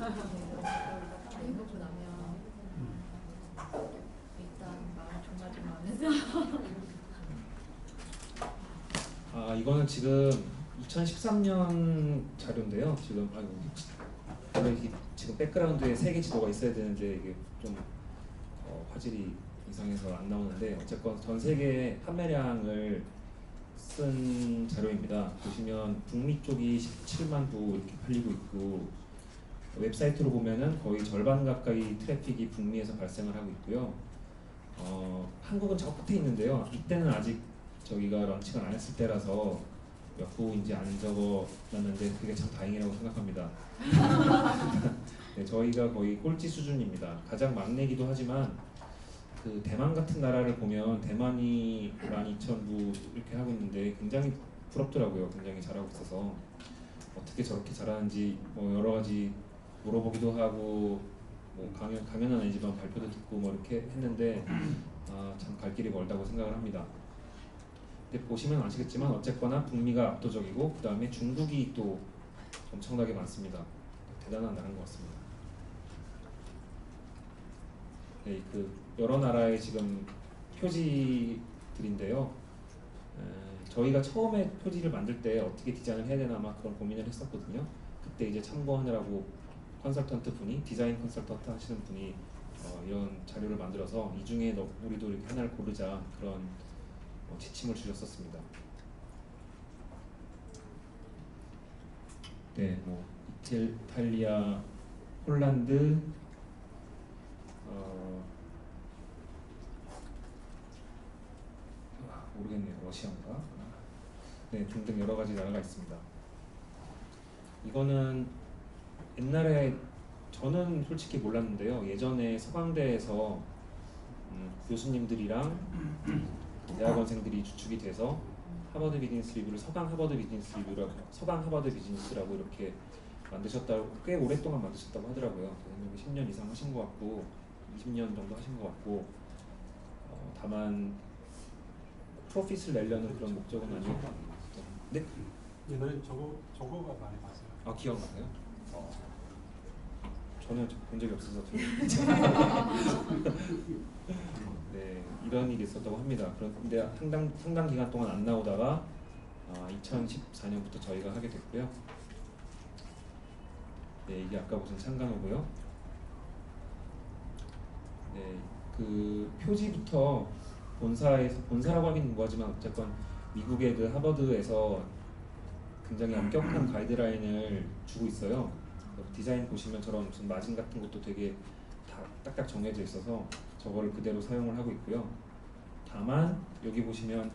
해보고 나면 일단 마음 조마조마하면서 이거는 지금 2013년 자료인데요. 지금 원래 이게 지금 백그라운드에 세계 지도가 있어야 되는데 이게 좀 화질이 이상해서 안 나오는데 어쨌건 전 세계 판매량을 쓴 자료입니다. 보시면 북미 쪽이 17만 부 이렇게 팔리고 있고 웹사이트로 보면은 거의 절반 가까이 트래픽이 북미에서 발생을 하고 있고요. 한국은 저 끝에 있는데요. 이때는 아직 저희가 런칭을 안 했을 때라서 몇 부인지 안 적어놨는데 그게 참 다행이라고 생각합니다. 네, 저희가 거의 꼴찌 수준입니다. 가장 막내기도 하지만 그 대만 같은 나라를 보면 대만이 12,000부 이렇게 하고 있는데 굉장히 부럽더라고요. 굉장히 잘하고 있어서 어떻게 저렇게 잘하는지 뭐 여러 가지 물어보기도 하고 뭐 강연은 아니지만 발표도 듣고 뭐 이렇게 했는데 참 갈 길이 멀다고 생각을 합니다. 근데 보시면 아시겠지만 어쨌거나 북미가 압도적이고 그 다음에 중국이 또 엄청나게 많습니다. 대단한 나라인 것 같습니다. 네, 그 여러 나라의 지금 표지들인데요. 저희가 처음에 표지를 만들 때 어떻게 디자인을 해야 되나 아마 그런 고민을 했었거든요. 그때 이제 참고하느라고 컨설턴트 분이 디자인 컨설턴트 하시는 분이 이런 자료를 만들어서 이 중에 우리도 이렇게 하나를 고르자 그런 지침을 주셨었습니다. 네, 뭐 이탈리아, 홀란드, 모르겠네요. 러시아인가? 네, 등등 여러 가지 나라가 있습니다. 이거는 옛날에 저는 솔직히 몰랐는데요. 예전에 서강대에서 교수님들이랑 대학원생들이 주축이 돼서 하버드 비즈니스 리뷰를 서강 하버드 비즈니스라고 이렇게 만드셨다고 꽤 오랫동안 만드셨다고 하더라고요. 10년 이상 하신 것 같고 20년 정도 하신 것 같고 다만 프로핏을 내려는 그런 목적은 아니고. 네? 옛날에 저거가 많이 봤어요. 기억나요? 저는 본 적이 없어서 네, 이런 일이 있었다고 합니다. 그런데 상당 기간 동안 안 나오다가 2014년부터 저희가 하게 됐고요. 네, 이게 아까 보신 창간호고요. 네, 그 표지부터 본사라고 하긴 뭐하지만 어쨌건 미국의 그 하버드에서 굉장히 엄격한 가이드라인을 주고 있어요. 디자인 보시면처럼 무슨 마진 같은 것도 되게 다 딱딱 정해져 있어서 저거를 그대로 사용을 하고 있고요. 다만 여기 보시면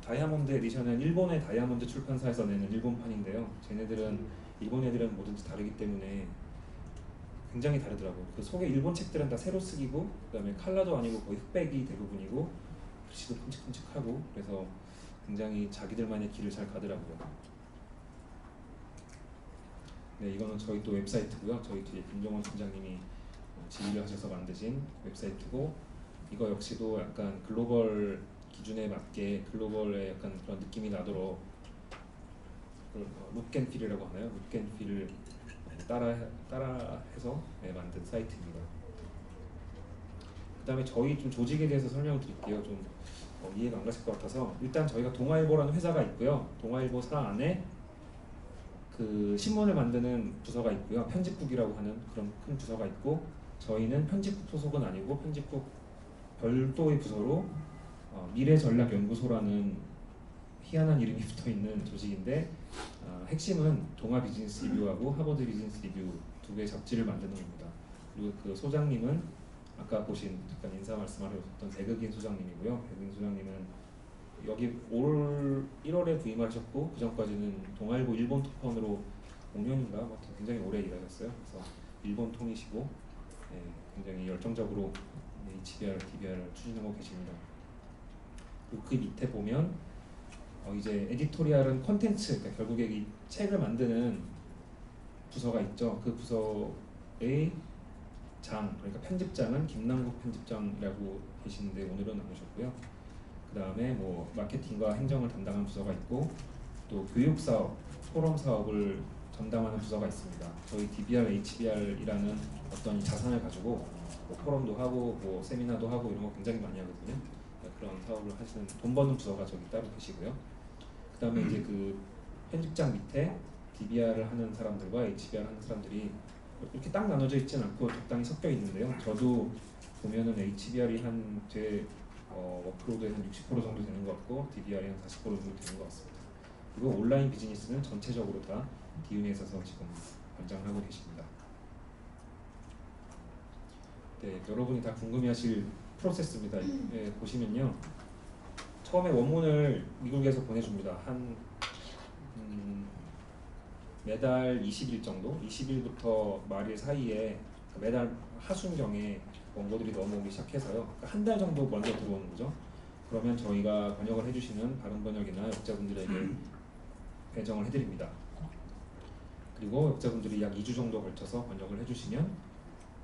다이아몬드 에디션은 일본의 다이아몬드 출판사에서 내는 일본판인데요. 쟤네들은 일본 애들은 뭐든지 다르기 때문에 굉장히 다르더라고요. 그 속에 일본 책들은 다 세로 쓰기고 그 다음에 컬러도 아니고 거의 흑백이 대부분이고 글씨도 큼직큼직하고 그래서 굉장히 자기들만의 길을 잘 가더라고요. 네, 이거는 저희 또 웹사이트고요. 저희 뒤에 김종원 팀장님이 지휘를 하셔서 만드신 웹사이트고 이거 역시도 약간 글로벌 기준에 맞게 글로벌의 약간 그런 느낌이 나도록 룩앤필이라고 하나요? 룩앤필을 따라해서 만든 사이트입니다. 그 다음에 저희 좀 조직에 대해서 설명을 드릴게요. 좀 이해가 안 가실 것 같아서 일단 저희가 동아일보라는 회사가 있고요. 동아일보 사 안에 그 신문을 만드는 부서가 있고요. 편집국이라고 하는 그런 큰 부서가 있고 저희는 편집국 소속은 아니고 편집국 별도의 부서로 미래전략연구소라는 희한한 이름이 붙어있는 조직인데 핵심은 동아 비즈니스 리뷰하고 하버드 비즈니스 리뷰 두 개의 잡지를 만드는 겁니다. 그리고 그 소장님은 아까 보신 잠깐 인사 말씀하셨던 배극인 소장님이고요. 배극인 소장님은 여기 올 1월에 부임하셨고 그 전까지는 동아일보 일본 특파원으로 5년인가 굉장히 오래 일하셨어요. 그래서 일본 통이시고 굉장히 열정적으로 HBR, DBR을 추진하고 계십니다. 그리고 그 밑에 보면 이제 에디토리얼은 콘텐츠, 그러니까 결국에 이 책을 만드는 부서가 있죠. 그 부서의 그러니까 편집장은 김남국 편집장이라고 계시는데 오늘은 안 오셨고요. 그 다음에 뭐 마케팅과 행정을 담당한 부서가 있고 또 교육 사업, 포럼 사업을 전담하는 부서가 있습니다. 저희 DBR, HBR이라는 어떤 자산을 가지고 뭐 포럼도 하고 뭐 세미나도 하고 이런 거 굉장히 많이 하거든요. 그런 사업을 하시는 돈 버는 부서가 저기 따로 계시고요. 그다음에 이제 그 편집장 밑에 DBR을 하는 사람들과 HBR 하는 사람들이 이렇게 딱 나눠져 있지는 않고 적당히 섞여 있는데요. 저도 보면은 HBR이 제 워크로드의 한 60% 정도 되는 것 같고 DBR이 한 40% 정도 되는 것 같습니다. 그리고 온라인 비즈니스는 전체적으로 다 디운에 있어서 지금 관장하고 계십니다. 네, 여러분이 다 궁금해하실 프로세스입니다. 네, 보시면요, 처음에 원문을 미국에서 보내줍니다. 매달 20일 정도, 20일부터 말일 사이에 매달 하순경에 원고들이 넘어오기 시작해서요. 한 달 정도 먼저 들어오는 거죠. 그러면 저희가 번역을 해주시는 발음번역이나 역자분들에게 배정을 해드립니다. 그리고 역자분들이 약 2주 정도 걸쳐서 번역을 해주시면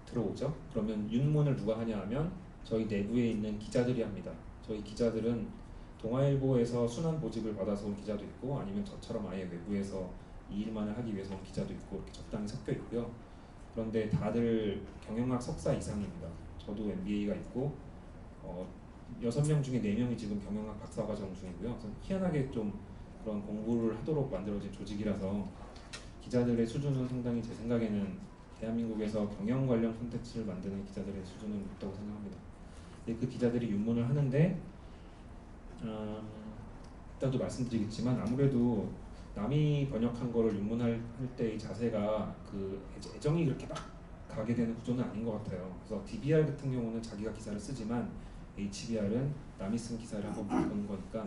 들어오죠. 그러면 윤문을 누가 하냐 하면 저희 내부에 있는 기자들이 합니다. 저희 기자들은 동아일보에서 순환 보직을 받아서 온 기자도 있고 아니면 저처럼 아예 외부에서 이 일만을 하기 위해서 온 기자도 있고 이렇게 적당히 섞여 있고요. 그런데 다들 경영학 석사 이상입니다. 저도 MBA가 있고 6명 중에 4명이 지금 경영학 박사과정 중이고요. 그래서 희한하게 좀 그런 공부를 하도록 만들어진 조직이라서 기자들의 수준은 상당히 제 생각에는 대한민국에서 경영 관련 콘텐츠를 만드는 기자들의 수준은 높다고 생각합니다. 근데 그 기자들이 윤문을 하는데 이따도 말씀드리겠지만 아무래도 남이 번역한 거를 윤문할 때의 자세가 그 애정이 그렇게 막 가게 되는 구조는 아닌 것 같아요. 그래서 DBR 같은 경우는 자기가 기사를 쓰지만 HBR은 남이 쓴 기사를 한번 보는 거니까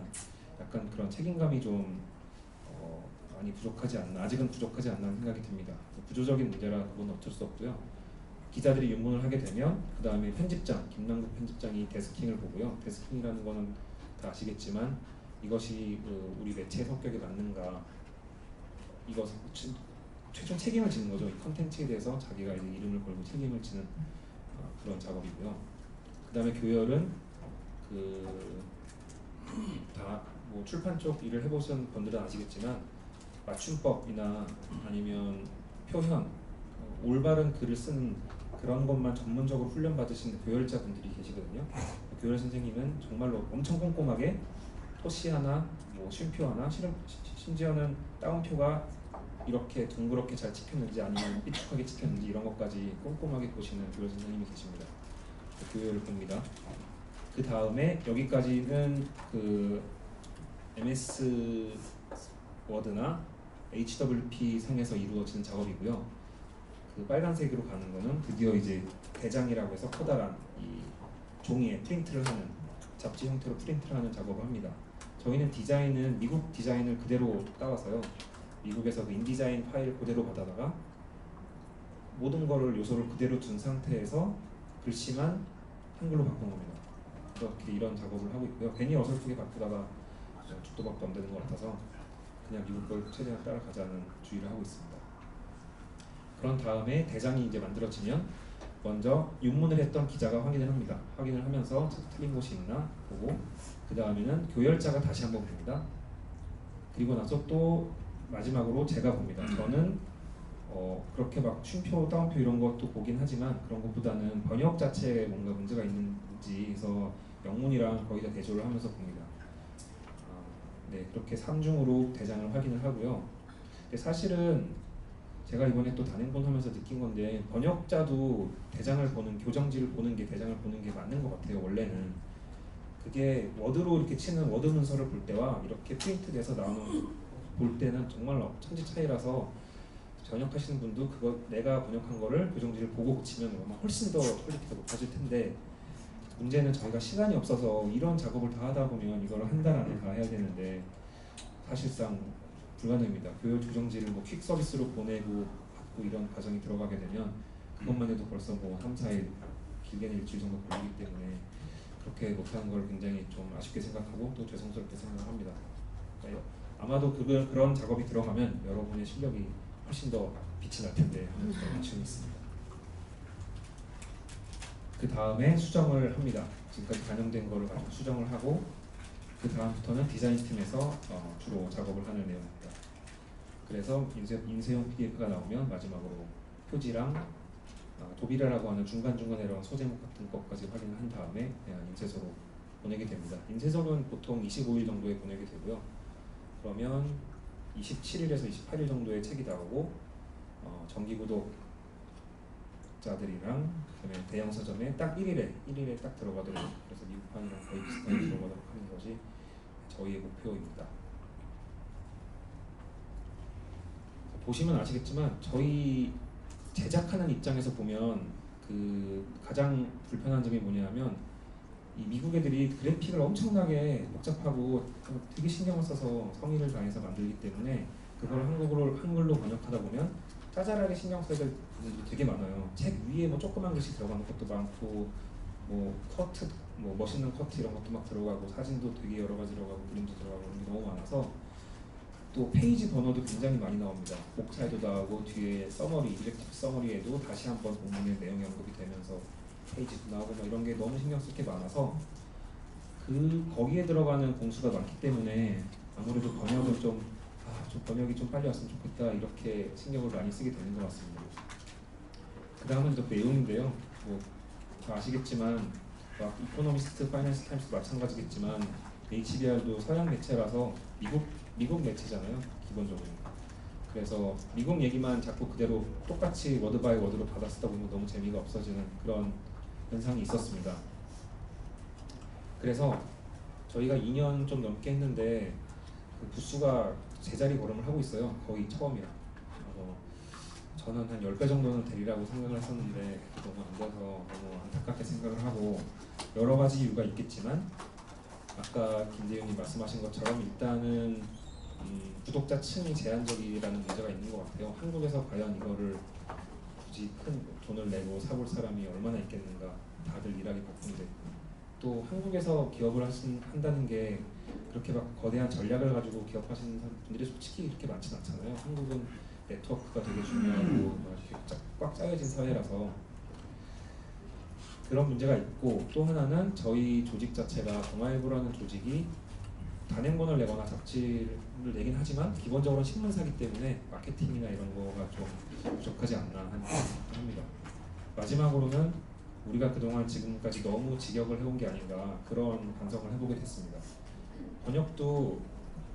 약간 그런 책임감이 좀 많이 부족하지 않나, 아직은 부족하지 않나 생각이 듭니다. 구조적인 문제라 그건 어쩔 수 없고요. 기자들이 윤문을 하게 되면 그 다음에 편집장, 김남국 편집장이 데스킹을 보고요. 데스킹이라는 거는 다 아시겠지만 이것이 우리 매체의 성격에 맞는가, 이것 최종 책임을 지는 거죠. 이 컨텐츠에 대해서 자기가 이제 이름을 걸고 책임을 지는 그런 작업이고요. 그 다음에 교열은 다 뭐 출판 쪽 일을 해보신 분들은 아시겠지만 맞춤법이나 아니면 표현, 올바른 글을 쓰는 그런 것만 전문적으로 훈련받으신 교열자분들이 계시거든요. 교열 선생님은 정말로 엄청 꼼꼼하게 토시 하나, 뭐 쉼표 하나, 심지어는 따옴표가 이렇게 둥그렇게 잘 찍혔는지 아니면 삐죽하게 찍혔는지 이런 것까지 꼼꼼하게 보시는 교열 선생님이 계십니다. 교열을 봅니다. 그 다음에 여기까지는 그 MS 워드나 HWP 상에서 이루어지는 작업이고요. 그 빨간색으로 가는 거는 드디어 이제 대장이라고 해서 커다란 이 종이에 프린트를 하는, 잡지 형태로 프린트를 하는 작업을 합니다. 저희는 디자인은 미국 디자인을 그대로 따와서요. 미국에서 그 인디자인 파일 그대로 받아다가 모든 거를 요소를 그대로 둔 상태에서 글씨만 한글로 바꾼 겁니다. 그렇게 이런 작업을 하고 있고요. 괜히 어설프게 바꾸다가 죽도 밥도 안 되는 것 같아서 그냥 미국 걸 최대한 따라가자는 주의를 하고 있습니다. 그런 다음에 대장이 이제 만들어지면 먼저 윤문을 했던 기자가 확인을 합니다. 확인을 하면서 틀린 곳이 있나 보고 그 다음에는 교열자가 다시 한번 봅니다. 그리고 나서 또 마지막으로 제가 봅니다. 저는 그렇게 막 쉼표, 따옴표 이런 것도 보긴 하지만 그런 것보다는 번역 자체에 뭔가 문제가 있는지 해서 영문이랑 거의 다 대조를 하면서 봅니다. 네, 그렇게 3중으로 대장을 확인을 하고요. 근데 사실은 제가 이번에 또 단행본하면서 느낀 건데 번역자도 대장을 보는, 교정지를 보는 게 대장을 보는 게 맞는 것 같아요. 원래는 그게 워드로 이렇게 치는 워드 문서를 볼 때와 이렇게 프린트돼서 나오는 볼 때는 정말 천지 차이라서 번역하시는 분도 그거 내가 번역한 거를 교정지를 보고 고치면 아마 훨씬 더 퀄리티가 높아질 텐데 문제는 저희가 시간이 없어서 이런 작업을 다 하다 보면 이걸 한 달 안에 다 해야 되는데 사실상 불가능입니다. 교열 교정지를 뭐 퀵 서비스로 보내고 받고 이런 과정이 들어가게 되면 그것만 해도 벌써 뭐 3, 4일 길게는 일주일 정도 걸리기 때문에 그렇게 못하는 걸 굉장히 좀 아쉽게 생각하고 또 죄송스럽게 생각합니다. 그러니까 아마도 그런 작업이 들어가면 여러분의 실력이 훨씬 더 빛이 날 텐데 하는 그런 아쉬움이 있습니다. 그 다음에 수정을 합니다. 지금까지 반영된 거를 가지고 수정을 하고 그 다음부터는 디자인 팀에서 주로 작업을 하는 내용입니다. 그래서 인쇄용 PDF가 나오면 마지막으로 표지랑 도비라라고 하는 중간중간에 이런 소제목 같은 것까지 확인을 한 다음에 인쇄소로 보내게 됩니다. 인쇄소는 보통 25일 정도에 보내게 되고요. 그러면 27일에서 28일 정도에 책이 나오고 정기 구독자들이랑 그다음에 대형 서점에 딱 1일에 딱 들어가도록, 그래서 미국판이랑 거의 비슷하게 들어가도록 하는 것이 저희의 목표입니다. 보시면 아시겠지만 저희 제작하는 입장에서 보면 그 가장 불편한 점이 뭐냐면 이 미국 애들이 그래픽을 엄청나게 복잡하고 되게 신경을 써서 성의를 다해서 만들기 때문에 그걸 한글로 번역하다 보면 짜잘하게 신경 써야 될 부분들이 되게 많아요. 책 위에 뭐 조그만 글씨 들어가는 것도 많고, 뭐 커트, 뭐 멋있는 커트 이런 것도 막 들어가고, 사진도 되게 여러 가지 들어가고, 그림도 들어가고 이런 게 너무 많아서 또 페이지 번호도 굉장히 많이 나옵니다. 목차에도 나오고 뒤에 서머리, 일렉티브 서머리에도 다시 한번 본문의 내용이 언급이 되면서 페이지도 나오고 뭐 이런 게 너무 신경 쓸 게 많아서 거기에 들어가는 공수가 많기 때문에 아무래도 번역을 좀 번역이 좀 빨리 왔으면 좋겠다 이렇게 신경을 많이 쓰게 되는 것 같습니다. 그 다음은 또 내용인데요. 뭐 아시겠지만 이코노미스트, 파이낸스 타임스도 마찬가지겠지만 HBR도 서양 매체라서 미국 매체잖아요, 기본적으로. 그래서 미국 얘기만 자꾸 그대로 똑같이 워드 바이 워드로 받아 쓰다 보면 너무 재미가 없어지는 그런 현상이 있었습니다. 그래서 저희가 2년 좀 넘게 했는데 그 부수가 제자리 걸음을 하고 있어요. 거의 처음이라. 저는 한 10배 정도는 되리라고 생각을 했었는데 너무 안 돼서 너무 안타깝게 생각을 하고, 여러 가지 이유가 있겠지만 아까 김대윤이 말씀하신 것처럼 일단은 구독자 층이 제한적이라는 문제가 있는 것 같아요. 한국에서 과연 이거를 굳이 큰 돈을 내고 사볼 사람이 얼마나 있겠는가. 다들 일하기 바쁜데 또 한국에서 기업을 한다는 게 그렇게 막 거대한 전략을 가지고 기업하시는 분들이 솔직히 그렇게 많진 않잖아요. 한국은 네트워크가 되게 중요하고 이렇게 꽉 짜여진 사회라서 그런 문제가 있고, 또 하나는 저희 조직 자체가 동아일보라는 조직이 단행본을 내거나 잡지를 내긴 하지만 기본적으로 신문사기 때문에 마케팅이나 이런 거가 좀 부족하지 않나 합니다. 마지막으로는 우리가 그동안 지금까지 너무 직역을 해온 게 아닌가 그런 반성을 해보게 됐습니다. 번역도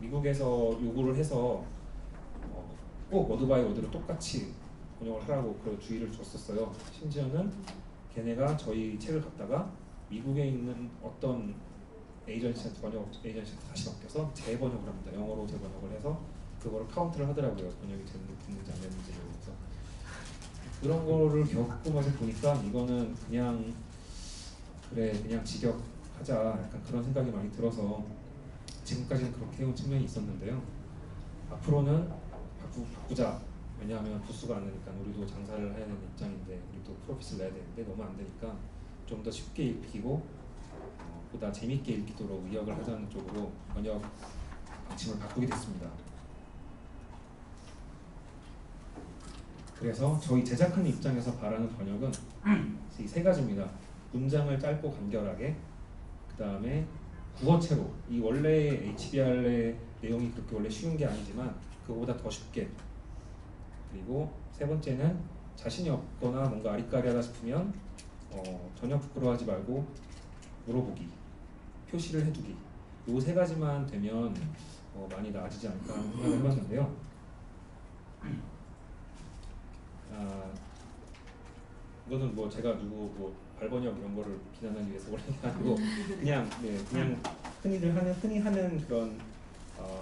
미국에서 요구를 해서 꼭 워드 바이 워드로 똑같이 번역을 하라고 그 주의를 줬었어요. 심지어는 걔네가 저희 책을 갖다가 미국에 있는 어떤 번역 에이전시한테 다시 맡겨서 재번역을 합니다. 영어로 재번역을 해서 그거를 카운트를 하더라고요. 번역이 됐는지 안 됐는지. 그래서 그런 거를 겪으면서 보니까 이거는 그냥 직역하자 약간 그런 생각이 많이 들어서 지금까지는 그렇게 해온 측면이 있었는데요. 앞으로는 바꾸자. 왜냐하면 부수가 안 되니까 우리도 장사를 해야 되는 입장인데, 우리도 프로핏을 내야 되는데 너무 안 되니까 좀 더 쉽게 읽히고 보다 재밌게 읽히도록 의역을 하자는 쪽으로 번역 방침을 바꾸게 됐습니다. 그래서 저희 제작하는 입장에서 바라는 번역은 이 세 가지입니다. 문장을 짧고 간결하게, 그 다음에 구어체로, 이 원래 HBR의 내용이 그렇게 원래 쉬운 게 아니지만 그거보다 더 쉽게, 그리고 세 번째는 자신이 없거나 뭔가 아리까리하다 싶으면 전혀 부끄러워하지 말고 물어보기, 표시를 해두기. 이 세 가지만 되면 많이 나아지지 않을까 하는 생각을 해봤는데요. 이거는 뭐 제가 누구 뭐 발번역 이런 거를 비난하기 위해서 그런 게 아니고 그냥 흔히 하는 그런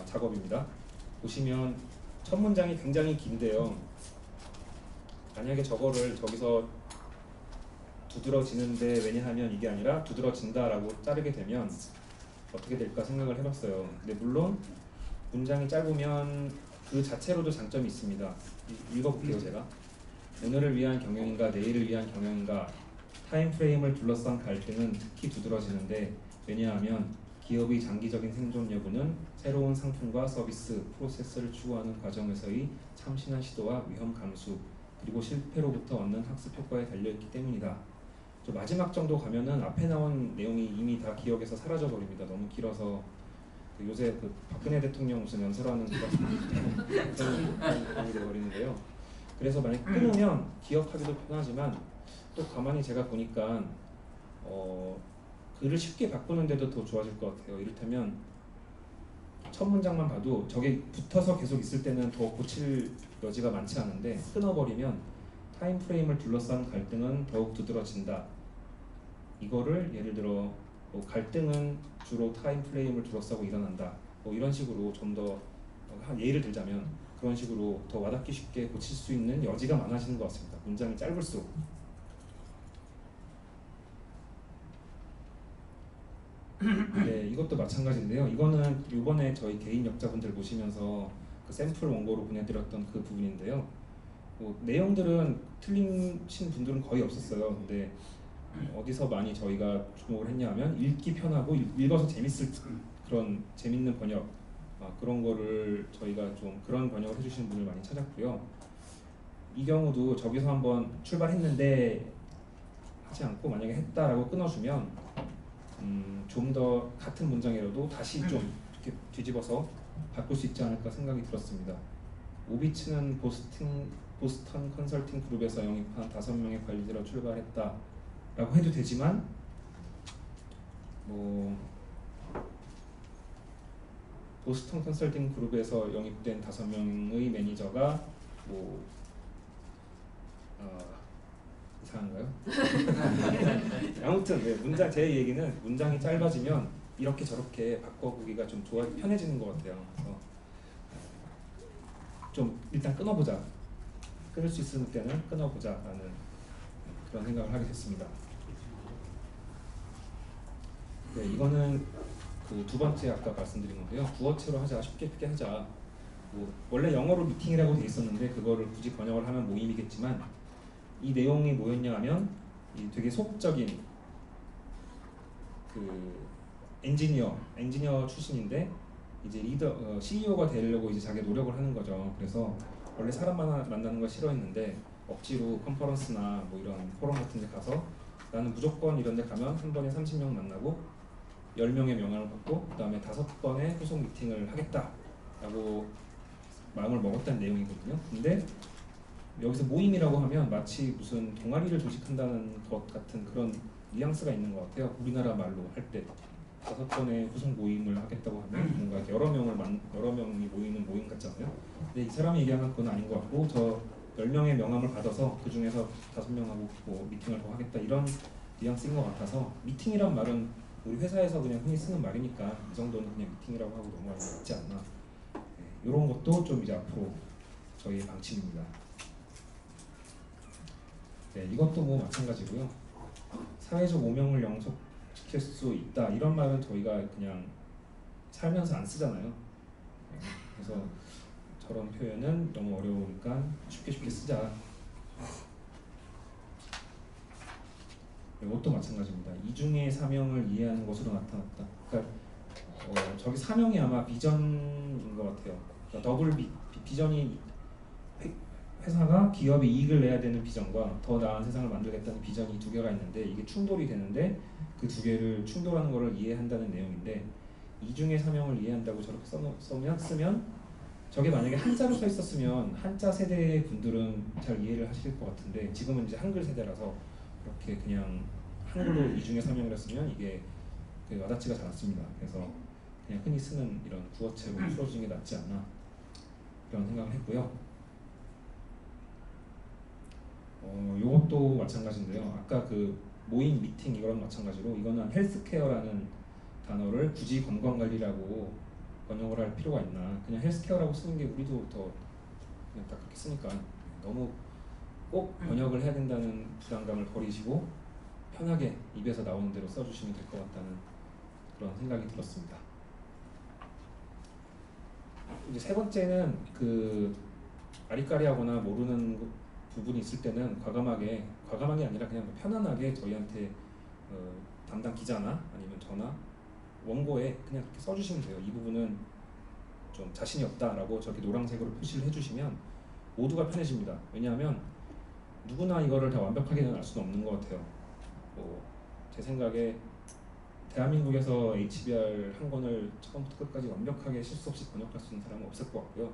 작업입니다. 보시면 첫 문장이 굉장히 긴데요. 만약에 저거를 저기서 두드러지는데 왜냐하면 이게 아니라 두드러진다라고 자르게 되면 어떻게 될까 생각을 해봤어요. 근데 물론 문장이 짧으면 그 자체로도 장점이 있습니다. 읽어볼게요. 제가 오늘을 위한 경영인가 내일을 위한 경영인가, 타임프레임을 둘러싼 갈등은 특히 두드러지는데, 왜냐하면 기업의 장기적인 생존 여부는 새로운 상품과 서비스, 프로세스를 추구하는 과정에서의 참신한 시도와 위험 감수, 그리고 실패로부터 얻는 학습 효과에 달려있기 때문이다. 저 마지막 정도 가면은 앞에 나온 내용이 이미 다 기억에서 사라져 버립니다. 너무 길어서 그 요새 그 박근혜 대통령 무슨 연설하는 그런 감이 되어버리는데요. 그래서 만약 끊으면 기억하기도 편하지만 또 가만히 제가 보니까 글을 쉽게 바꾸는데도 더 좋아질 것 같아요. 이를테면 첫 문장만 봐도 저게 붙어서 계속 있을 때는 더 고칠 여지가 많지 않은데 끊어버리면 타임 프레임을 둘러싼 갈등은 더욱 두드러진다. 이거를 예를 들어 갈등은 주로 타임 프레임을 둘러싸고 일어난다. 이런 식으로 좀 더 예를 들자면 그런 식으로 더 와닿기 쉽게 고칠 수 있는 여지가 많아지는 것 같습니다. 문장이 짧을수록. 네, 이것도 마찬가지인데요. 이거는 이번에 저희 개인 역자분들 모시면서 그 샘플 원고로 보내드렸던 그 부분인데요. 내용들은 틀리신 분들은 거의 없었어요. 근데 어디서 많이 저희가 주목을 했냐면 읽기 편하고 읽어서 재밌을 그런 재밌는 번역 그런 거를 저희가 좀 그런 번역을 해주시는 분을 많이 찾았고요. 이 경우도 저기서 한번 출발했는데 하지 않고 만약에 했다라고 끊어주면 좀 더 같은 문장이라도 다시 좀 이렇게 뒤집어서 바꿀 수 있지 않을까 생각이 들었습니다. 오비츠는 보스턴 컨설팅 그룹에서 영입한 5명의 관리자로 출발했다 라고 해도 되지만 보스턴 컨설팅 그룹에서 영입된 5명의 매니저가 이상한가요? 아무튼 네, 문장 제 얘기는 문장이 짧아지면 이렇게 저렇게 바꿔보기가 좀 편해지는 것 같아요. 그래서 좀 일단 끊어보자. 끊을 수 있을 때는 끊어보자라는 그런 생각을 하게 됐습니다. 네, 이거는 그 두 번째 아까 말씀드린 건데요. 구어체로 하자, 쉽게 하자. 원래 영어로 미팅이라고 돼 있었는데 그거를 굳이 번역을 하면 모임이겠지만 이 내용이 뭐였냐 하면 이 되게 소극적인 그 엔지니어 출신인데 이제 리더 CEO가 되려고 이제 자기 노력을 하는 거죠. 그래서 원래 사람 만나는 걸 싫어했는데 억지로 컨퍼런스나 이런 포럼 같은 데 가서 나는 무조건 이런 데 가면 한 번에 30명 만나고 10명의 명함을 받고 그 다음에 5번의 후속 미팅을 하겠다라고 마음을 먹었다는 내용이거든요. 근데 여기서 모임이라고 하면 마치 무슨 동아리를 조직한다는 것 같은 그런 뉘앙스가 있는 것 같아요. 우리나라 말로 할 때 5번의 후속 모임을 하겠다고 하면 뭔가 여러 명이 모이는 모임 같잖아요. 근데 이 사람이 얘기하는 건 아닌 것 같고 저 10명의 명함을 받아서 그 중에서 5명하고 미팅을 더 하겠다 이런 뉘앙스인 것 같아서 미팅이란 말은 우리 회사에서 그냥 흔히 쓰는 말이니까 이 정도는 그냥 미팅이라고 하고 넘어가는 게 맞지 않나. 이런 것도 좀 이제 앞으로 저희의 방침입니다. 네, 이것도 마찬가지고요. 사회적 오명을 영속시킬 수 있다 이런 말은 저희가 그냥 살면서 안 쓰잖아요. 그래서 저런 표현은 너무 어려우니까 쉽게 쓰자. 이것도 마찬가지입니다. 이중의 사명을 이해하는 것으로 나타났다. 그러니까 저기 사명이 아마 비전인 것 같아요. 그러니까 더블 비전이 회사가 기업에 이익을 내야 되는 비전과 더 나은 세상을 만들겠다는 비전이 두 개가 있는데 이게 충돌이 되는데 그 두 개를 충돌하는 것을 이해한다는 내용인데 이중의 사명을 이해한다고 저렇게 쓰면 저게 만약에 한자로 써 있었으면 한자 세대의 분들은 잘 이해를 하실 것 같은데 지금은 이제 한글 세대라서 그렇게 그냥 한글로 이중의 사명을 했으면 이게 와닿지가 잘 않습니다. 그래서 그냥 흔히 쓰는 이런 구어체로 풀어주는 게 낫지 않나 이런 생각을 했고요. 요것도 마찬가지인데요. 아까 그 모임 미팅 이거랑 마찬가지로 이거는 헬스케어라는 단어를 굳이 건강관리라고 번역을 할 필요가 있나. 그냥 헬스케어라고 쓰는 게 우리도 더 그냥 딱 그렇게 쓰니까 너무 꼭 번역을 해야 된다는 부담감을 버리시고 편하게 입에서 나오는 대로 써주시면 될 것 같다는 그런 생각이 들었습니다. 이제 세 번째는 그 아리까리하거나 모르는 부분이 있을 때는 과감하게 아니라 그냥 편안하게 저희한테 담당 기자나 아니면 저나 원고에 그냥 이렇게 써주시면 돼요. 이 부분은 좀 자신이 없다라고 저렇게 노란색으로 표시를 해주시면 모두가 편해집니다. 왜냐하면 누구나 이거를 다 완벽하게는 알 수는 없는 것 같아요. 제 생각에 대한민국에서 HBR 한 권을 처음부터 끝까지 완벽하게 실수 없이 번역할 수 있는 사람은 없을 것 같고요.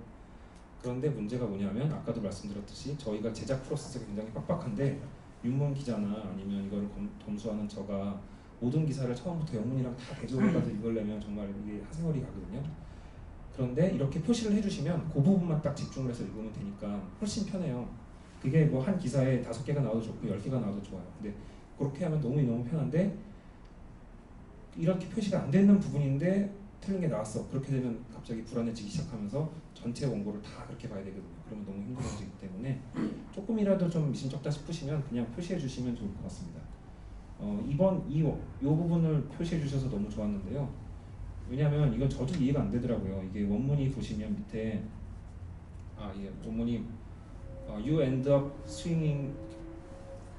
그런데 문제가 뭐냐면 아까도 말씀드렸듯이 저희가 제작 프로세스가 굉장히 빡빡한데 윤문 기자나 아니면 이걸 검수하는 저가 모든 기사를 처음부터 영문이랑 다 대조해가지고 읽으려면 정말 이게 하생월이 가거든요. 그런데 이렇게 표시를 해주시면 그 부분만 딱 집중을 해서 읽으면 되니까 훨씬 편해요. 그게 뭐 한 기사에 5개가 나와도 좋고 10개가 나와도 좋아요. 근데 그렇게 하면 너무 편한데 이렇게 표시가 안 되는 부분인데 틀린 게 나왔어. 그렇게 되면 갑자기 불안해지기 시작하면서 전체 원고를 다 그렇게 봐야 되거든요. 그러면 너무 힘들어지기 때문에 조금이라도 좀 미심쩍다 싶으시면 그냥 표시해 주시면 좋을 것 같습니다. 이번 이 부분을 표시해 주셔서 너무 좋았는데요. 왜냐하면 이건 저도 이해가 안 되더라고요. 이게 원문이 보시면 밑에 원문이 you end up swinging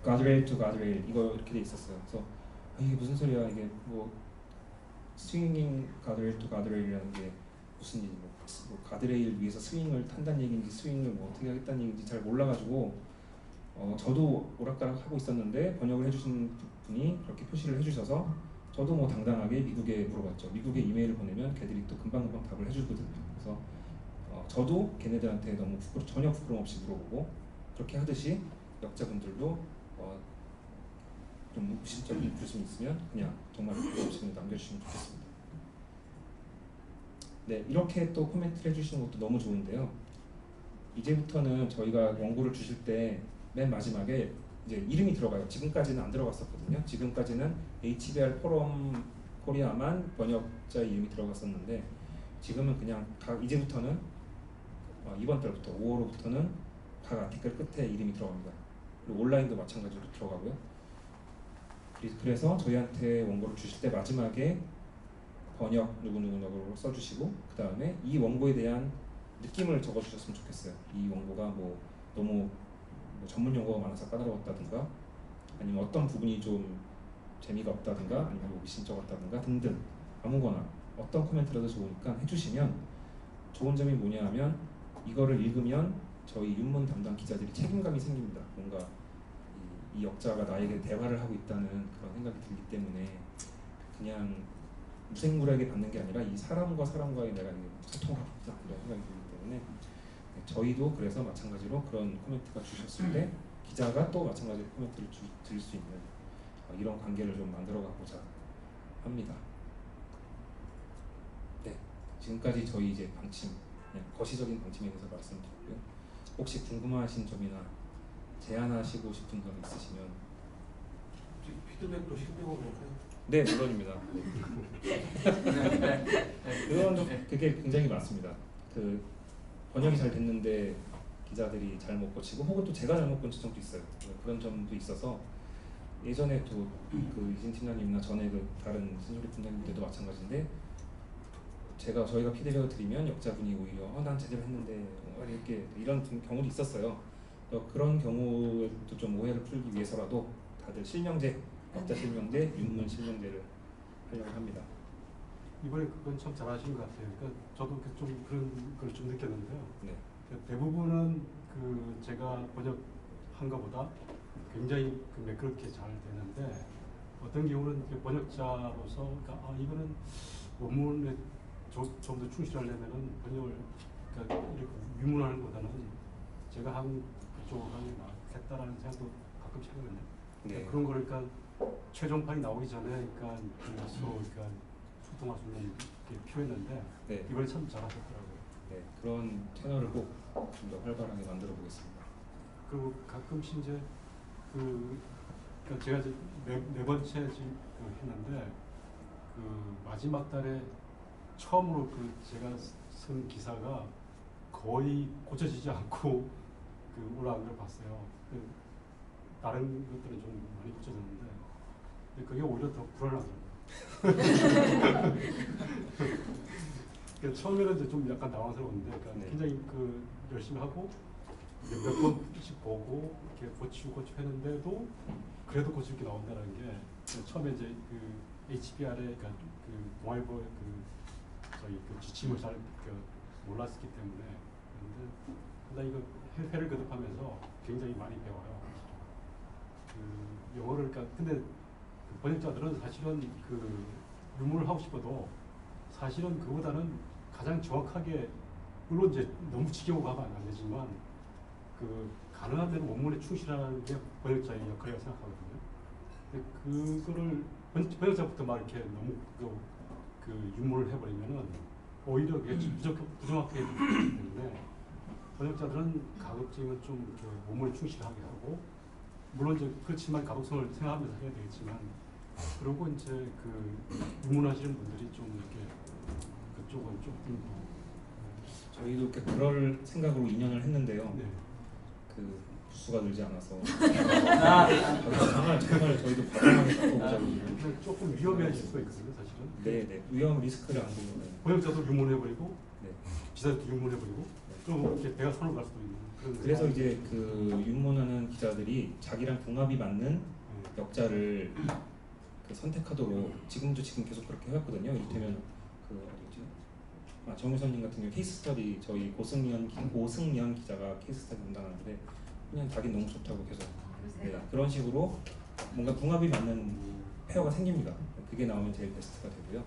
guardrail to guardrail 이거 이렇게 돼 있었어요. 그래서 이게 무슨 소리야? 이게 뭐 swinging guardrail to guardrail이라는 게 무슨 얘기? 뭐 가드레일 위에서 스윙을 탄다는 얘기인지 스윙을 뭐 어떻게 하겠다는 얘기인지 잘 몰라가지고 저도 오락가락 하고 있었는데 번역을 해주신 분이 그렇게 표시를 해주셔서 저도 뭐 당당하게 미국에 물어봤죠. 미국에 이메일을 보내면 걔들이 또 금방금방 답을 해주거든요. 그래서 저도 걔네들한테 너무 전혀 부끄럼 없이 물어보고 그렇게 하듯이 역자분들도 좀 무심적인 부심이 있으면 그냥 정말 부끄럼 없이 남겨주시면 좋겠습니다. 네, 이렇게 또 코멘트를 해주시는 것도 너무 좋은데요. 이제부터는 저희가 원고를 주실 때 맨 마지막에 이제 이름이 들어가요. 지금까지는 안 들어갔었거든요. 지금까지는 HBR 포럼 코리아만 번역자 이름이 들어갔었는데 지금은 그냥 이제부터는 이번 달부터 5월부터는 각 아티클 끝에 이름이 들어갑니다. 그리고 온라인도 마찬가지로 들어가고요. 그래서 저희한테 원고를 주실 때 마지막에 번역 누구누구누구로 써주시고 그 다음에 이 원고에 대한 느낌을 적어주셨으면 좋겠어요. 이 원고가 뭐 너무 전문 용어가 많아서 까다로웠다든가 아니면 어떤 부분이 좀 재미가 없다든가 아니면 뭐 미심쩍었다든가 등등 아무거나 어떤 코멘트라도 좋으니까 해주시면 좋은 점이 뭐냐 하면 이거를 읽으면 저희 윤문 담당 기자들이 책임감이 생깁니다. 뭔가 이 역자가 나에게 대화를 하고 있다는 그런 생각이 들기 때문에 그냥 무생물에게 받는 게 아니라 이 사람과 사람과의 내가 소통을 하고 있다 이런 생각이 들기 때문에 저희도 그래서 마찬가지로 그런 코멘트가 주셨을 때 기자가 또 마찬가지로 코멘트를 드릴 수 있는 이런 관계를 좀 만들어 가고자 합니다. 네, 지금까지 저희 이제 방침, 그냥 거시적인 방침에 대해서 말씀드렸고요. 혹시 궁금하신 점이나 제안하시고 싶은 점 있으시면 피드백도 신경을 볼까요? 네, 물론입니다. 그게 굉장히 많습니다. 번역이 잘 됐는데 기자들이 잘못 고치고 혹은 또 제가 잘못 고친 점도 있어요. 그런 점도 있어서 예전에 또 이진 팀장님이나 전에 다른 신소리 팀장님들도 마찬가지인데 저희가 피드백을 드리면 역자분이 오히려 난 제대로 했는데 이렇게 이런 경우도 있었어요. 그런 경우도 좀 오해를 풀기 위해서라도 다들 실명제, 역자 실명제, 윤문 실명제를 하려고 합니다. 이번에 그건 참 잘하신 것 같아요. 그러니까 저도 좀 그런 걸 좀 느꼈는데요. 네. 그러니까 대부분은 제가 번역한 것보다 굉장히 매끄럽게 잘 되는데 어떤 경우는 번역자로서 그러니까 이거는 원문에 좀 더 충실하려면은 번역을 그러니까 이렇게 유문하는 것보다는 제가 한 그쪽을 하는 게 낫겠다라는 생각도 가끔씩 하거든요. 네. 그런 거를 그러니까 최종판이 나오기 전에 그러니까 서로 그러니까 소통할 수 있는 표현인데 네. 이번에 참 잘하셨더라고요. 네, 그런 채널을 꼭 좀 더 활발하게 만들어 보겠습니다. 그리고 가끔씩 이제 그러니까 제가 이제 네 번째 지금 했는데 마지막 달에 처음으로 제가 쓴 기사가 거의 고쳐지지 않고 올라간 걸 봤어요. 다른 것들은 좀 많이 고쳐졌는데 근데 그게 오히려 더 불안하더라고요. 그러니까 처음에는 이제 좀 약간 당황스러웠는데 그러니까 네. 굉장히 열심히 하고 몇 번씩 보고 이렇게 고치고 했는데도 그래도 고칠 게 나온다는 게 처음에 이제 HBR의 그러니까 동아일보의 저희 지침을 잘 몰랐기 때문에 그런데 이거 회를 거듭하면서 굉장히 많이 배워요. 영어를 그러니까 근데 번역자들은 사실은 유무를 하고 싶어도 사실은 그보다는 가장 정확하게 물론 이제 너무 지겨워 가면 안 되지만 그 가능한 대로 원문에 충실하는 게 번역자의 역할이라고 생각하거든요. 근데 그거를 번역자부터 막 이렇게 너무 그 유무를 해버리면은 오히려 그게 부정확하게 되기 때문에 번역자들은 가급적이면 좀 이렇게 원문에 충실하게 하고 물론 이제 그렇지만 가독성을 생각하면서 해야 되겠지만 그리고 이제 그 유문하시는 분들이 좀 이렇게 그쪽은 조금 저희도 이렇게 그럴 생각으로 2년을 했는데요. 네. 그 부수가 늘지 않아서 정말 저희도 과감하게 바꿔보자고. 근데 조금 위험해질 수가 있거든요, 사실은. 네네, 위험 리스크를 안 보고. 번역자도 유문해버리고 네. 기자도 유문해버리고 좀 이렇게 배가 손을 갈 수도 있는 그런. 그래서 이제 그 윤문하는 기자들이 자기랑 궁합이 맞는 역자를 그 선택하도록 지금 계속 그렇게 해왔거든요. 이를테면 그 어디지? 정유선님 같은 경우 케이스 스터디 저희 고승연 기자가 케이스 스터디 담당하는데 그냥 자기 너무 좋다고 계속 그런 식으로 뭔가 궁합이 맞는 페어가 생깁니다. 그게 나오면 제일 베스트가 되고요.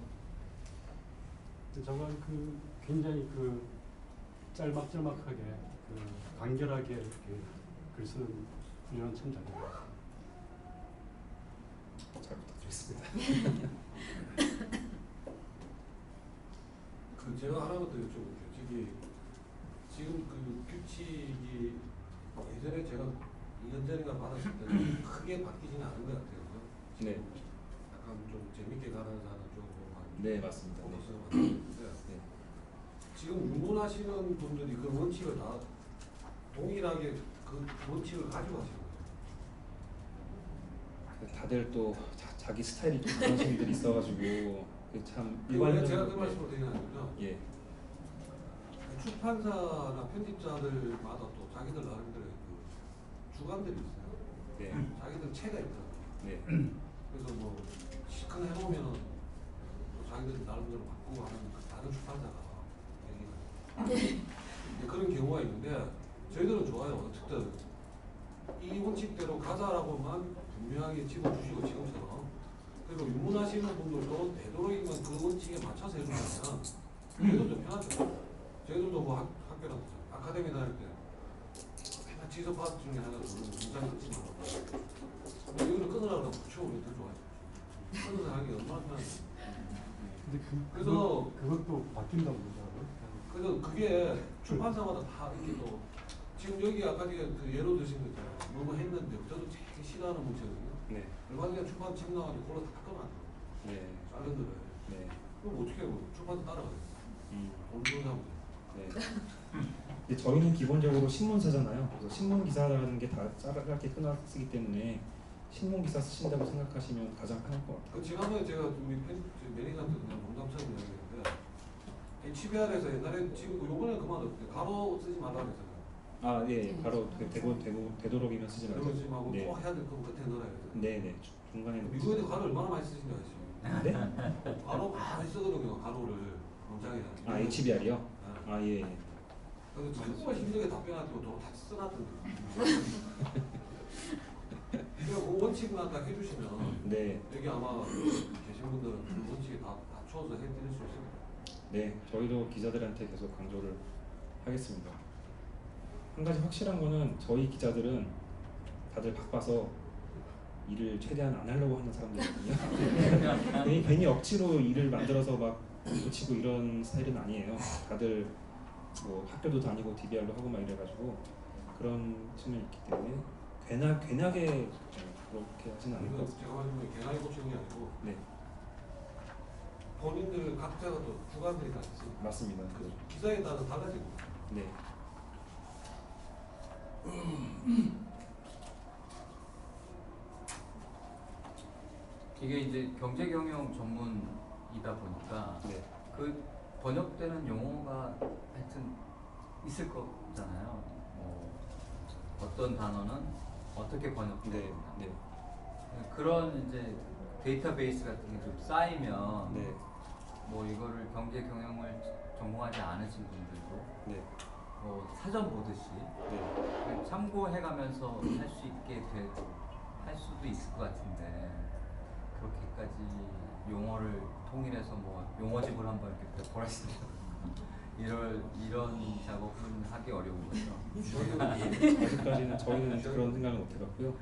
저건 그 굉장히 그 짤막하게 그 간결하게 이렇게 글 쓰는 훈련은 참 잘해요. 잘 부탁드리겠습니다. 그 제가 하나만 더 여쭤볼게요. 지금 그 규칙이 예전에 제가 2년 전인가 받았을 때는 크게 바뀌지는 않은 것 같아요. 그죠? 네. 약간 좀 재밌게 가는 사람 쪽으로만 네, 맞습니다. 네. 보너스를 받았는데 네. 지금 유문하시는 분들이 그 원칙을 다 동일하게 그 원칙을 가지고 하시는 거예요. 다들 또 자기 스타일이 좀 그런 분들이 있어가지고 참 왜 제가 그 말씀을 드리냐면요. 예. 출판사나 편집자들마다 또 자기들 나름대로의 그 주관들이 있어요. 네. 자기들 체가 있더라고요. 네. 그래서 뭐 시큰 해놓으면은 또 자기들 나름대로 바꾸고 하는 그 다른 출판사가 얘기가 그런 경우가 있는데 저희들은 좋아요. 어쨌든 이 원칙대로 가자라고만 분명하게 집어주시고 지금처럼 그리고 유문하시는 분들도 되도록이면 그 원칙에 맞춰서 해주면 저희들도 편하죠. 저희들도 뭐 학교나 아카데미 다닐 때 맨날 지적받 중에 하나가 문장이 끊지 말라고 이거를 끊으라고 붙여오면 더 좋아요. 끊어서 하는 게 얼마나 편한지. 근데 그래서 그것도 바뀐다고 그러더라고요. 그래서 그게 출판사마다 다 이렇게 또 지금 여기 아까 그 예로 드신 거 있잖아요. 뭐뭐 했는데 저도 제일 싫어하는 문제거든요. 네. 얼마 전에 출판 책 나와가지고 그걸 다 바꿔놨어요. 네. 다른 데를. 네. 그럼 어떻게 해요? 출판사 따라가요. 돈 주자고. 네. 근데 저희는 기본적으로 신문사잖아요. 그래서 신문 기사라는 게 다 짧게 끊어쓰기 때문에 신문 기사 쓰신다고 생각하시면 가장 편할 것 같아요. 그 지난번에 제가 우리 매니저한테 그냥 농담처럼 이야기했는데 HBR에서 옛날에 지금 요번에 그만뒀대. 가로 쓰지 말라 그랬잖아요. 아, 예. 바로 되도록이면 쓰지 말자. 그러지 말고 네. 꼭 해야 될 거면 끝에 넣어야 돼. 네, 네. 중간에 미국에도 가로 얼마나 많이 쓰시는지 아시죠? 네? 가로 많이 쓰거든요. 가로를 문장에. 아, HBR이요? 아, 예. 예. 그래서 정말 힘들게 답변하고 또 다 써놨던데. 그냥 그 원칙만 딱 해주시면 네. 여기 아마 계신 분들은 그 원칙에 다 맞춰서 해드릴 수 있습니다. 네, 저희도 기자들한테 계속 강조를 하겠습니다. 한 가지 확실한 거는 저희 기자들은 다들 바빠서 일을 최대한 안 하려고 하는 사람들이거든요. 괜히 억지로 일을 만들어서 막 붙이고 이런 스타일은 아니에요. 다들 뭐 학교도 다니고 DBR도 하고 막 이래가지고 그런 측면이 있기 때문에 괜하게 그렇게 하진 않을 것 이거 같습니다. 제가 말하는 게 개나리 꽂히는 게 아니고 네, 본인들 각자가 또 주관들이 다 있습니다. 맞습니다. 그 기사에 따라 달라지고. 네. 이게 이제 경제 경영 전문이다 보니까 네. 그 번역되는 용어가 하여튼 있을 거잖아요. 어떤 단어는 어떻게 네. 번역되냐. 네. 그런 이제 데이터베이스 같은 게 좀 쌓이면 네. 뭐 이거를 경제 경영을 전공하지 않으신 분들도 네. 뭐 사전 보듯이 네. 참고해가면서 할 수 있게 할 수도 있을 것 같은데 그렇게까지 용어를 통일해서 뭐 용어집을 한번 이렇게 배포하시는 이런 작업은 하기 어려운 거죠. 아직까지는 저희는 그런 생각을 못 해봤고요.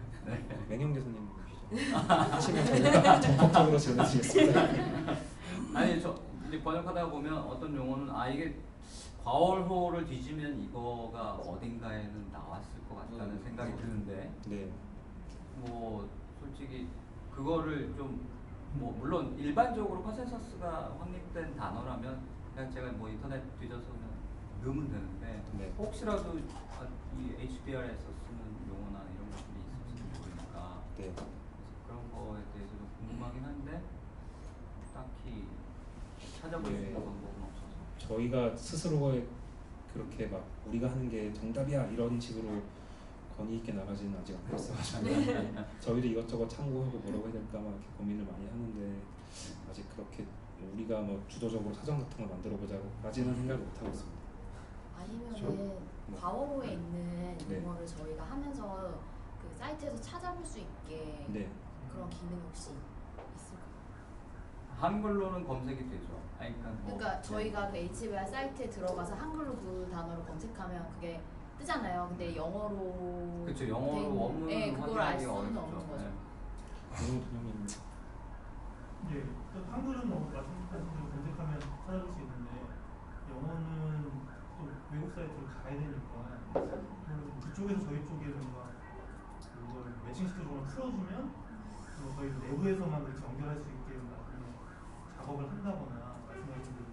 맹영 교수님이시죠. 하시면 저희가 적극적으로 지원해드리겠습니다. 아니 저 이제 번역하다 보면 어떤 용어는 이게 과월호를 뒤지면 이거가 어딘가에는 나왔을 것 같다는 생각이 드는데 네. 뭐 솔직히 그거를 좀 뭐 물론 일반적으로 컨센서스가 확립된 단어라면 그냥 제가 뭐 인터넷 뒤져서 그냥 넣으면 되는데 네. 혹시라도 이 HBR에서 쓰는 용어나 이런 것들이 있을지 모르니까 네. 그래서 그런 거에 대해서 좀 궁금하긴 한데 딱히 찾아볼 수 네. 있는 방법은 없어서 저희가 스스로 그렇게 막 우리가 하는 게 정답이야 이런 식으로 권위 있게 나가지는 아직 않았어가지고 저희도 이것저것 참고하고 뭐라고 해야 될까 막 이렇게 고민을 많이 하는데 아직 그렇게 우리가 뭐 주도적으로 사전 같은 걸 만들어 보자고까지는 생각을 못 하고 있습니다. 아니면은 네. 과거로에 있는 네. 용어를 저희가 하면서 그 사이트에서 찾아볼 수 있게 네. 그런 기능 혹시 있을까요? 한글로는 검색이 되죠. 아니, 그러니까, 뭐, 그러니까 네. 저희가 그 HBR 사이트에 들어가서 한글로 그 단어를 검색하면 그게 뜨잖아요. 근데 영어로 그쵸, 영어로 돼 있는- 원문을 네, 그걸 알 확인하기 수는 어렵죠. 없는 거죠. 네. 이용 부장님 예, 또 한글은 뭐 말씀하신 대로 검색하면 찾아볼 수 있는데 영어는 또 외국 사이트를 가야 되니까 그쪽에서 저희 쪽에 뭔가 그걸 매칭 시켜주거나 풀어주면 뭐 저희 내부에서만 그렇게 연결할 수 있게 나중에 작업을 한다거나 말씀하신 대로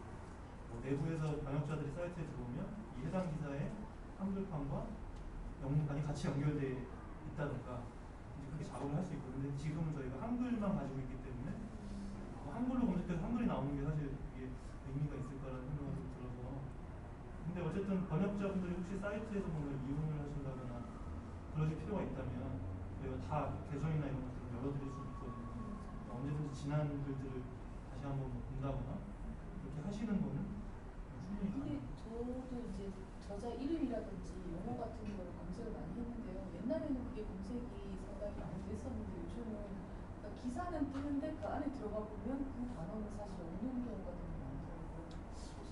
뭐 내부에서 번역자들이 사이트에 들어오면 이 해당 기사의 한글판과 영문판이 같이 연결돼 있다던가 이제 그렇게 작업을 할 수 있고 근데 지금은 저희가 한글만 가지고 있기 때문에 한글로 검색해서 한글이 나오는 게 사실 이게 의미가 있을까라는 생각이 좀 들어서 근데 어쨌든 번역자분들이 혹시 사이트에서 뭔가 이용을 하신다거나 그러실 필요가 있다면 저희가 다 개선이나 이런 것들을 열어드릴 수 있거든요. 언제든지 지난 글들을 다시 한번 뭐 본다거나 그렇게 하시는 거는 충분히 근데 가능합니다. 저도 이제 저자 이름이라든지 용어 같은 걸 검색을 많이 했는데요. 옛날에는 그게 검색이 상당히 많이 됐었는데 요즘은 그러니까 기사는 뜨는데 그 안에 들어가 보면 그 단어는 사실 없는 경우가 되게 많더라고요.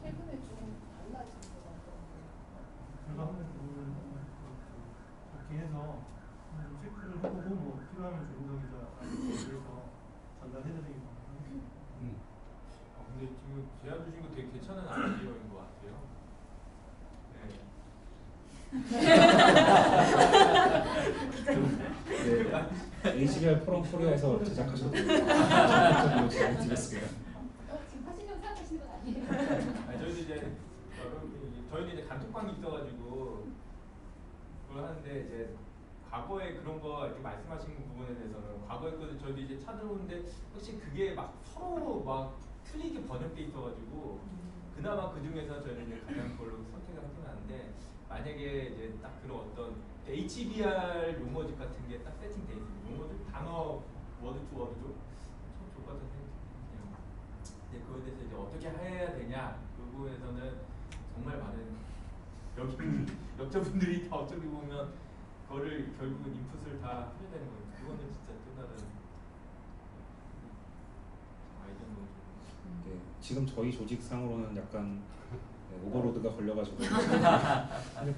최근에 좀 달라진 것 같더라고요. 제가 하는 부분은 그렇게 해서 한번 체크를 해보고 뭐 필요하면 조인성 기자에서 전달해드리기 바랍니다. 근데 지금 제안 주신 거 되게 괜찮은 아이디어인 것 같아요. 네. HBR 포럼 코리아에서 제작하셔도 적극적으로 제안드리겠습니다. 지금 하시려고 생각하시는 건 아니에요? 아니, 저희도 이제 단톡방이 있어가지고 그걸 하는데 이제 과거에 그런 거 이렇게 말씀하신 부분에 대해서는 과거에 그 저희도 이제 찾아오는데 혹시 그게 막 서로 막 틀리게 번역돼 있어가지고 그나마 그 중에서 저희는 이제 가장 그걸로 선택을 하긴 하는데 만약에 이제 딱 그런 어떤 HBR 용어집 같은 게 딱 세팅돼 있는 용어집 단어 워드 투 워드죠. 참 좋을 것 같은 생각이 드네요. 근데 그거에 대해서 이제 어떻게 해야 되냐 그 부분에서는 정말 많은 역자분들이 다 어떻게 보면 그거를 결국은 인풋을 다 해야 되는 거예요. 그거는 진짜 또 다른 아이디어는 네, 지금 저희 조직상으로는 약간 오버로드가 걸려가지고 힘들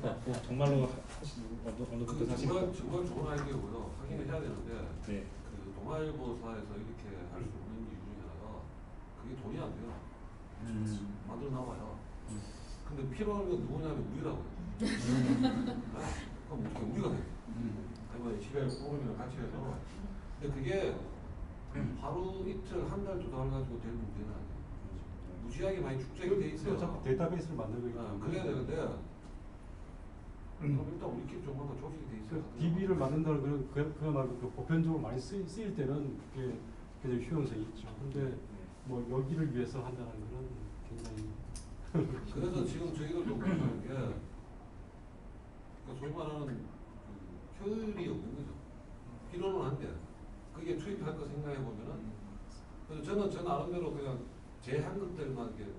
것 같고 정말로 어느 분도 사실 그건 좋은 아이디어고요. 확인을 해야 되는데 네. 그 동아일보사에서 이렇게 할 수 없는 이유 중에 하나가 그게 돈이 안 돼요. 만들어 나와요. 근데 필요한 건 누구냐면 우리라고요. 그럼 어떻게 우리가 돼? 이번에 HBR 프로그램이랑 같이 해서. 근데 그게 하루 이틀 한 달 두 달 가지고 될 문제는 아니에요. 무지하게 많이 축적이 돼 있어요. 어차피 데이터베이스를 만들고 있기 때문에 그래야 되는데 그럼 일단 우리끼리 조금 더 조직이 돼 있어요. DB를 만든다는 그야말로 그 보편적으로 많이 쓰일 때는 그게 굉장히 효용성이 있죠. 근데 뭐 여기를 위해서 한다는 거는 굉장히 그래서 지금 저희들도 보는 게 그러니까 소위 말하는 그 효율이 없는 거죠. 필요는 한데 그게 투입할 거 생각해 보면은 그래서 저는 저 나름대로 그냥 제 한 것들만 이렇게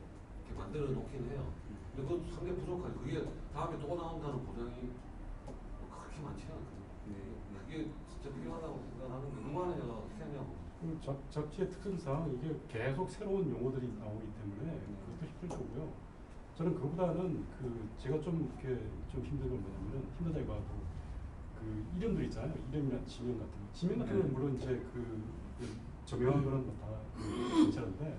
만들어 놓긴 해요. 근데 그건 상당히 부족하죠. 그게 다음에 또 나온다는 보장이 그렇게 많지 않거든요. 네. 그게 진짜 필요하다고 생각하는 게 그거 하나 내가 어떻게 하냐고. 그 잡지의 특성상 이게 계속 새로운 용어들이 나오기 때문에 그것도 힘들 거고요. 저는 그보다는 그 제가 좀 이렇게 좀 힘든 건 뭐냐면은 힘들다기보다도 그 이름들 있잖아요. 이름이나 지명 같은 거. 지명 같은 건 물론 이제 그 저명한 거는 뭐다 괜찮은데